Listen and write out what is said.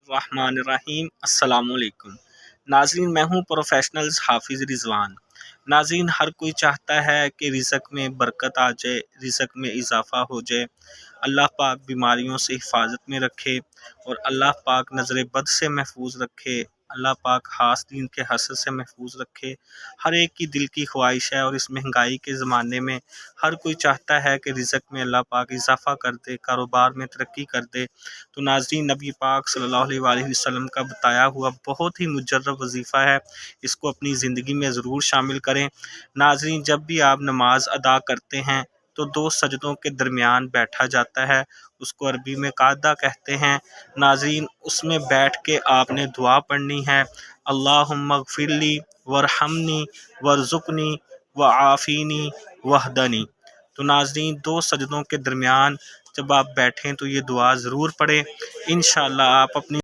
الرحمن الرحیم۔ السلام علیکم ناظرین، میں ہوں پروفیشنلز حافظ رضوان۔ ناظرین، ہر کوئی چاہتا ہے کہ رزق میں برکت آ جائے، رزق میں اضافہ ہو جائے، اللہ پاک بیماریوں سے حفاظت میں رکھے اور اللہ پاک نظر بد سے محفوظ رکھے، اللہ پاک حاسدین کے حسد سے محفوظ رکھے۔ ہر ایک کی دل کی خواہش ہے، اور اس مہنگائی کے زمانے میں ہر کوئی چاہتا ہے کہ رزق میں اللہ پاک اضافہ کر دے، کاروبار میں ترقی کر دے۔ تو ناظرین، نبی پاک صلی اللہ علیہ وسلم کا بتایا ہوا بہت ہی مجرب وظیفہ ہے، اس کو اپنی زندگی میں ضرور شامل کریں۔ ناظرین، جب بھی آپ نماز ادا کرتے ہیں تو 2 سجدوں کے درمیان بیٹھا جاتا ہے، اس کو عربی میں قعدہ کہتے ہیں۔ ناظرین، اس میں بیٹھ کے آپ نے دعا پڑھنی ہے، اللہم اغفر لی ورحمنی ورزقنی وعافینی وحدنی۔ تو ناظرین، 2 سجدوں کے درمیان جب آپ بیٹھیں تو یہ دعا ضرور پڑھیں، انشاءاللہ آپ اپنی